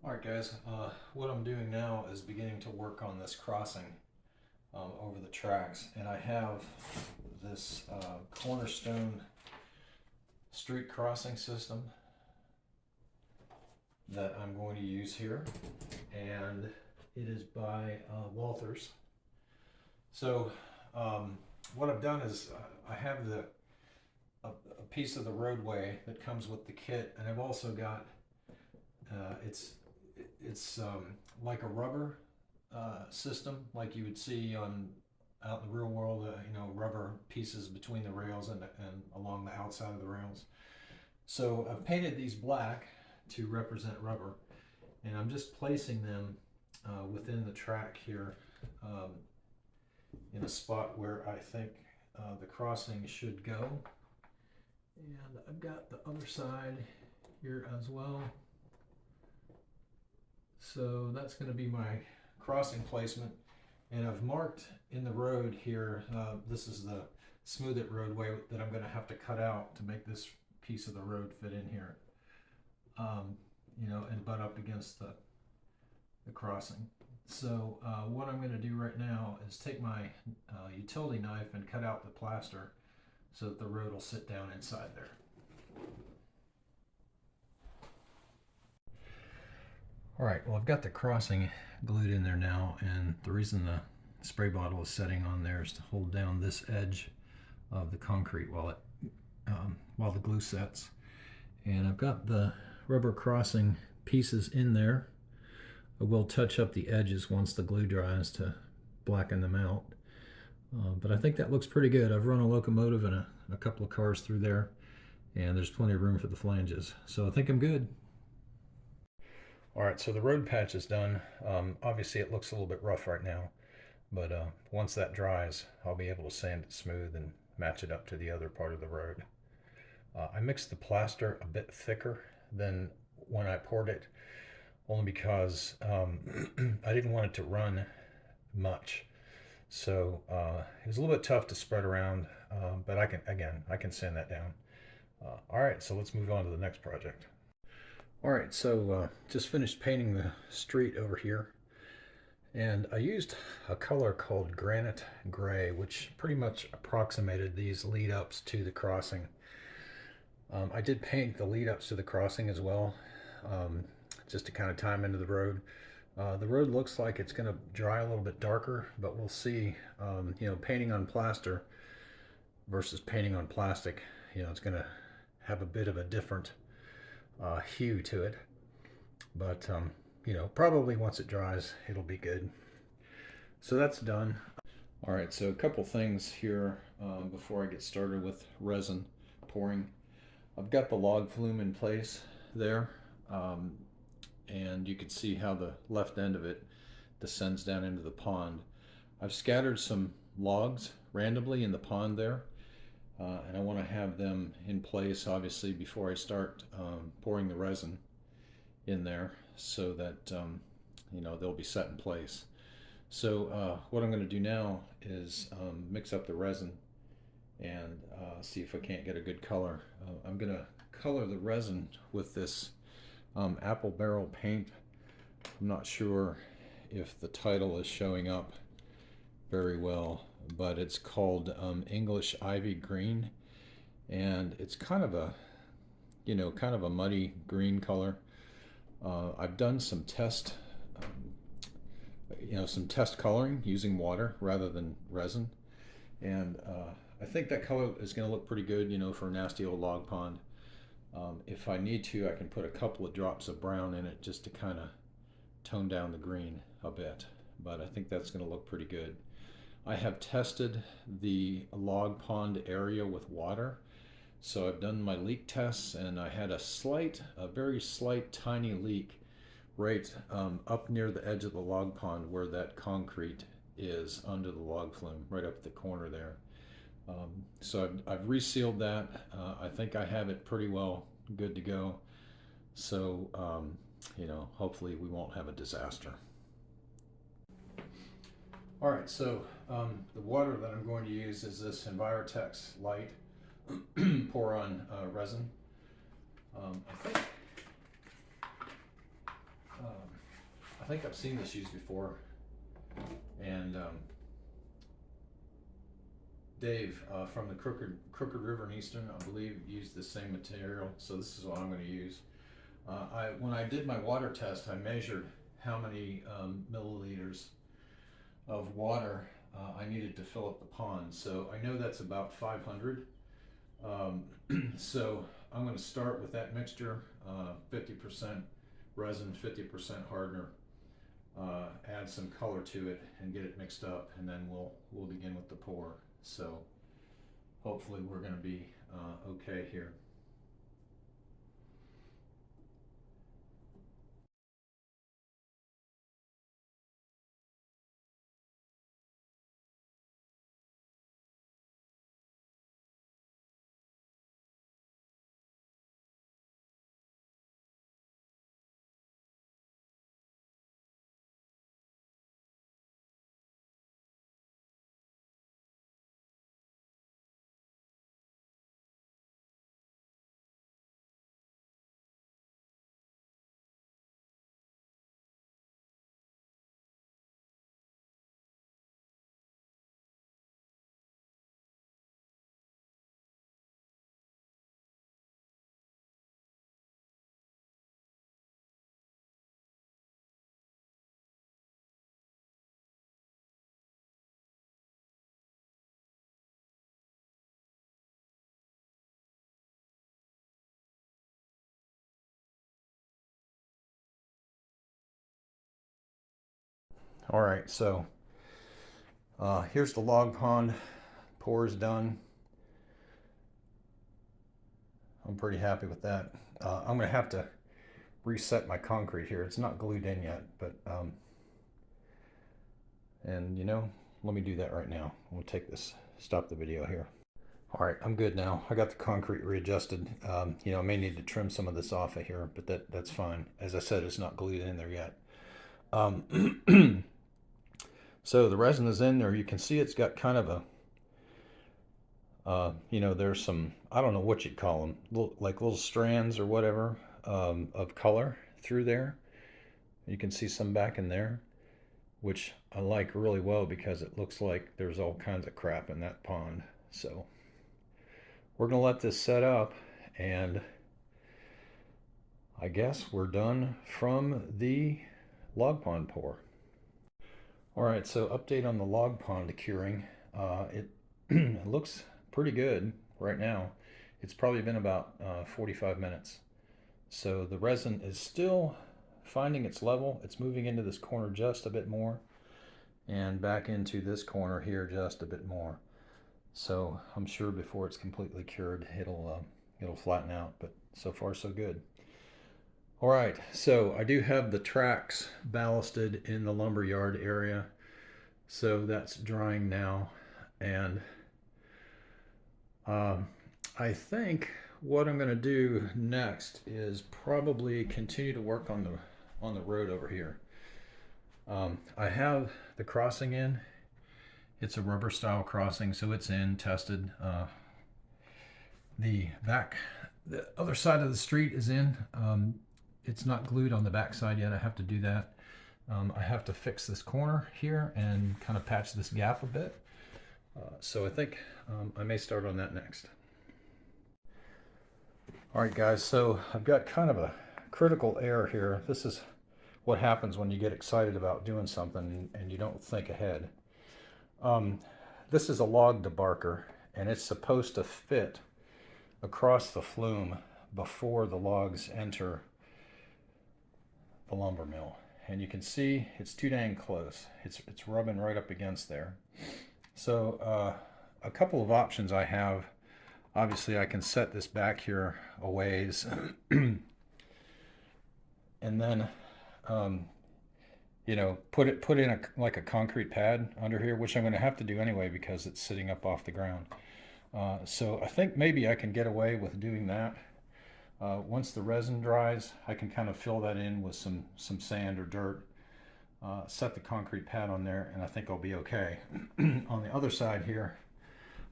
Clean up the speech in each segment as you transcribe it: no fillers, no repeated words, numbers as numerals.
Alright guys, what I'm doing now is beginning to work on this crossing over the tracks, and I have this cornerstone street crossing system that I'm going to use here, and it is by Walthers. So what I've done is I have a piece of the roadway that comes with the kit, and I've also got it's like a rubber system, like you would see on out in the real world. Rubber pieces between the rails and along the outside of the rails. So I've painted these black to represent rubber, and I'm just placing them within the track here in a spot where I think the crossing should go. And I've got the other side here as well. So that's going to be my crossing placement, and I've marked in the road here, this is the smooth it roadway that I'm going to have to cut out to make this piece of the road fit in here, and butt up against the crossing. So what I'm going to do right now is take my utility knife and cut out the plaster so that the road will sit down inside there. Alright, well, I've got the crossing glued in there now, and the reason the spray bottle is setting on there is to hold down this edge of the concrete while the glue sets. And I've got the rubber crossing pieces in there. I will touch up the edges once the glue dries to blacken them out. But I think that looks pretty good. I've run a locomotive and a couple of cars through there, and there's plenty of room for the flanges. So I think I'm good. Alright, so the road patch is done. Obviously it looks a little bit rough right now, but once that dries, I'll be able to sand it smooth and match it up to the other part of the road. I mixed the plaster a bit thicker than when I poured it, only because I didn't want it to run much. So it was a little bit tough to spread around, but I can sand that down. Alright, so let's move on to the next project. Alright, so just finished painting the street over here, and I used a color called granite gray, which pretty much approximated these lead ups to the crossing. I did paint the lead ups to the crossing as well, just to kind of tie them into the road. The road looks like it's going to dry a little bit darker, but we'll see. Painting on plaster versus painting on plastic, it's going to have a bit of a different hue to it, but probably once it dries it'll be good. So that's done. All right, so a couple things here before I get started with resin pouring. I've got the log flume in place there, and you can see how the left end of it descends down into the pond. I've scattered some logs randomly in the pond there, and I want to have them in place obviously before I start pouring the resin in there, so that they'll be set in place. So what I'm going to do now is mix up the resin and see if I can't get a good color. I'm going to color the resin with this apple barrel paint. I'm not sure if the title is showing up very well, but it's called English Ivy Green, and it's kind of a muddy green color. I've done some test coloring using water rather than resin, and I think that color is going to look pretty good, for a nasty old log pond. If I need to, I can put a couple of drops of brown in it just to kind of tone down the green a bit, but I think that's going to look pretty good. I have tested the log pond area with water, so I've done my leak tests, and I had a very slight, tiny leak right up near the edge of the log pond where that concrete is under the log flume, right up the corner there. So I've resealed that. I think I have it pretty well good to go. So, hopefully we won't have a disaster. All right, so the water that I'm going to use is this Envirotex Light pour on resin. I think think I've seen this used before, and Dave from the Crooked River in Eastern, I believe, used the same material, so this is what I'm going to use. When I did my water test, I measured how many milliliters of water I needed to fill up the pond. So I know that's about 500. So I'm going to start with that mixture, 50% resin, 50% hardener. Add some color to it and get it mixed up, and then we'll begin with the pour. So hopefully we're going to be okay here. All right, so here's the log pond. Pour is done. I'm pretty happy with that. I'm going to have to reset my concrete here. It's not glued in yet, but and you know, let me do that right now. We'll take this, stop the video here. All right, I'm good now. I got the concrete readjusted. You know, I may need to trim some of this off of here, but that's fine. As I said, it's not glued in there yet. So the resin is in there. You can see it's got kind of a, you know, there's some, I don't know what you'd call them, like little strands or whatever of color through there. You can see some back in there, which I like really well because it looks like there's all kinds of crap in that pond. So we're going to let this set up, and I guess we're done from the log pond pour. All right, so update on the log pond curing. It looks pretty good right now. It's probably been about 45 minutes. So the resin is still finding its level. It's moving into this corner just a bit more, and back into this corner here just a bit more. So I'm sure before it's completely cured, it'll flatten out, but so far so good. All right, so I do have the tracks ballasted in the lumber yard area. So that's drying now, and I think what I'm going to do next is probably continue to work on the road over here. I have the crossing in. It's a rubber style crossing, so it's in, tested. The other side of the street is in. It's not glued on the back side yet. I have to do that. I have to fix this corner here and kind of patch this gap a bit. So I think I may start on that next. All right, guys, so I've got kind of a critical error here. This is what happens when you get excited about doing something and you don't think ahead. This is a log debarker, and it's supposed to fit across the flume before the logs enter the lumber mill. And you can see it's too dang close. It's rubbing right up against there. So a couple of options I have. Obviously I can set this back here a ways and then you know, put in like a concrete pad under here, which I'm going to have to do anyway because it's sitting up off the ground. So I think maybe I can get away with doing that. Once the resin dries, I can kind of fill that in with some sand or dirt, set the concrete pad on there, and I think I'll be okay. On the other side here,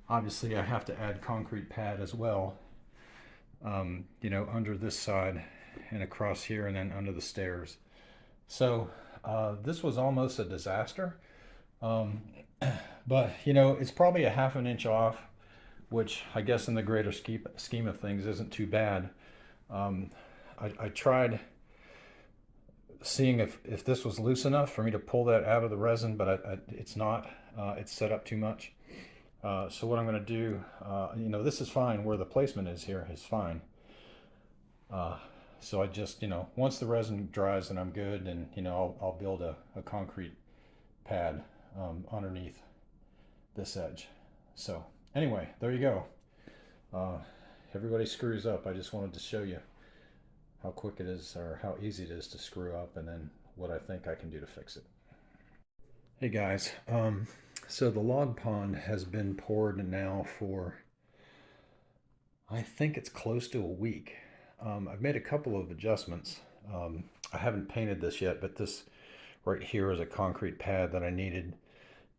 obviously I have to add concrete pad as well, you know, under this side and across here and then under the stairs. So This was almost a disaster. Um, but you know, it's probably a half an inch off, which I guess in the greater scheme of things isn't too bad. Um, I tried seeing if this was loose enough for me to pull that out of the resin, but it's not. It's set up too much. So what I'm going to do, you know, this is fine where the placement is here is fine. So I just, you know, once the resin dries and I'm good, and you know, I'll build a concrete pad underneath this edge. So anyway, there you go. Everybody screws up. I just wanted to show you how quick it is, or how easy it is to screw up, and then what I think I can do to fix it. Hey guys, so the log pond has been poured now for, I think it's close to a week. I've made a couple of adjustments. I haven't painted this yet, but this right here is a concrete pad that I needed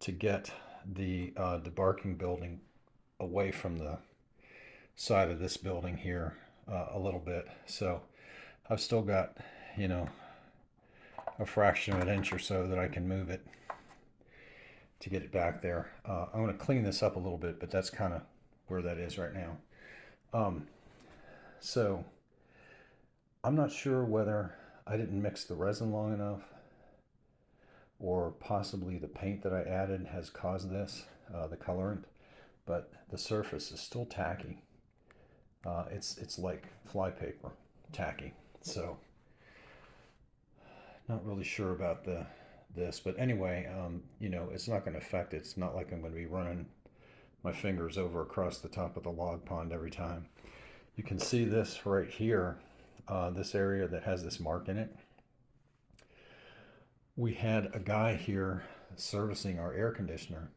to get the debarking building away from the side of this building here a little bit. So I've still got, you know, a fraction of an inch or so that I can move it to get it back there. I'm going to clean this up a little bit, but that's kind of where that is right now. So I'm not sure whether I didn't mix the resin long enough, or possibly the paint that I added has caused this, the colorant, but the surface is still tacky. It's like flypaper tacky. So not really sure about this, but anyway, you know, it's not going to affect it. It's not like I'm going to be running my fingers over across the top of the log pond every time. You can see this right here, this area that has this mark in it. We had a guy here servicing our air conditioner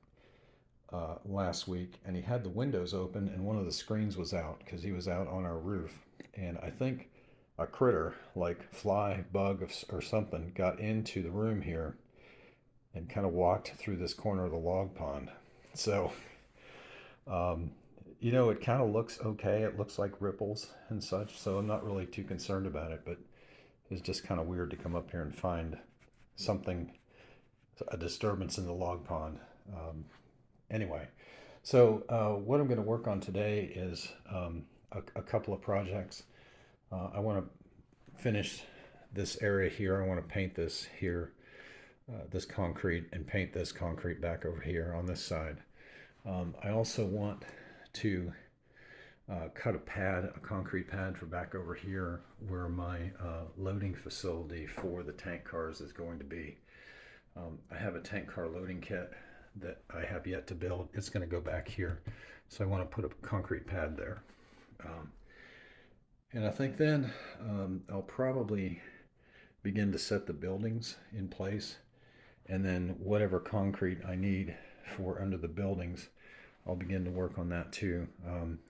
last week, and he had the windows open and one of the screens was out because he was out on our roof. And I think a critter like fly, bug, or something got into the room here and kind of walked through this corner of the log pond. So, you know, it kind of looks okay. It looks like ripples and such, so I'm not really too concerned about it, but it's just kind of weird to come up here and find something, a disturbance in the log pond. Anyway, so what I'm going to work on today is a couple of projects. I want to finish this area here. I want to paint this here, this concrete, and paint this concrete back over here on this side. I also want to cut a concrete pad for back over here where my loading facility for the tank cars is going to be. I have a tank car loading kit that I have yet to build. It's going to go back here, so I want to put a concrete pad there. And I think then I'll probably begin to set the buildings in place, and then whatever concrete I need for under the buildings, I'll begin to work on that too.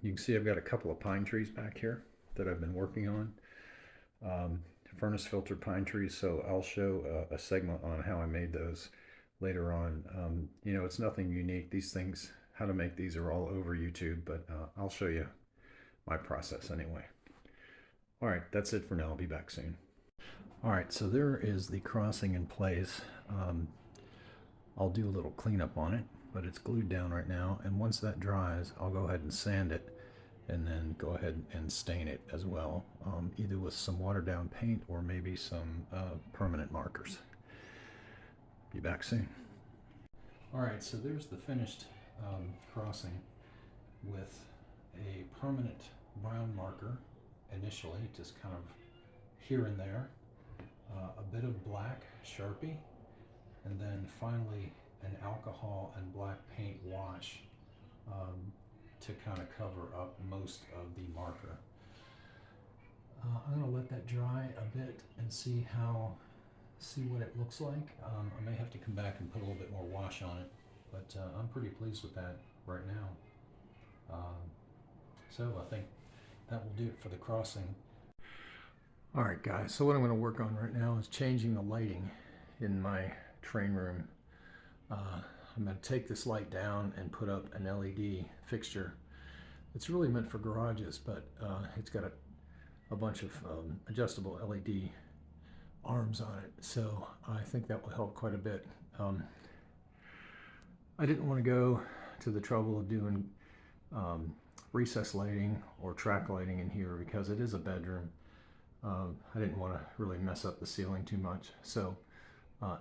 You can see I've got a couple of pine trees back here that I've been working on, furnace filtered pine trees, so I'll show a segment on how I made those later on. You know, it's nothing unique. These things, how to make these, are all over YouTube, but I'll show you my process anyway. All right, that's it for now. I'll be back soon. All right, so there is the crossing in place. I'll do a little cleanup on it, but it's glued down right now, and once that dries, I'll go ahead and sand it, and then go ahead and stain it as well, either with some watered down paint or maybe some permanent markers. Be back soon. All right, so there's the finished crossing with a permanent brown marker initially, just kind of here and there, a bit of black Sharpie, and then finally an alcohol and black paint wash to kind of cover up most of the marker. I'm going to let that dry a bit and see what it looks like. I may have to come back and put a little bit more wash on it, but I'm pretty pleased with that right now. So I think that will do it for the crossing. All right, guys, so what I'm going to work on right now is changing the lighting in my train room. I'm going to take this light down and put up an LED fixture. It's really meant for garages, but it's got a bunch of adjustable LED arms on it, so I think that will help quite a bit. I didn't want to go to the trouble of doing recess lighting or track lighting in here because it is a bedroom. I didn't want to really mess up the ceiling too much. So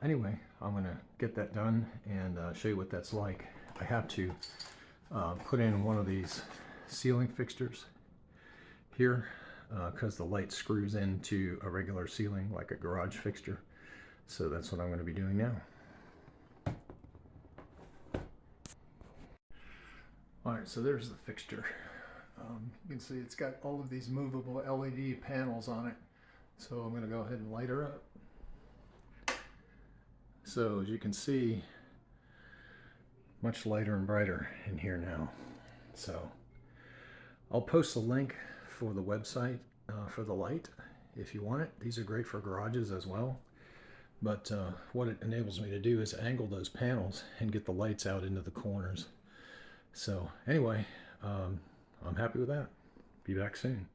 anyway, I'm going to get that done and show you what that's like. I have to put in one of these ceiling fixtures here because the light screws into a regular ceiling like a garage fixture. So that's what I'm going to be doing now. Alright, so there's the fixture. You can see it's got all of these movable LED panels on it. So I'm going to go ahead and light her up. So as you can see, much lighter and brighter in here now. So I'll post a link for the website for the light if you want it. These are great for garages as well. But what it enables me to do is angle those panels and get the lights out into the corners. So anyway, I'm happy with that. Be back soon.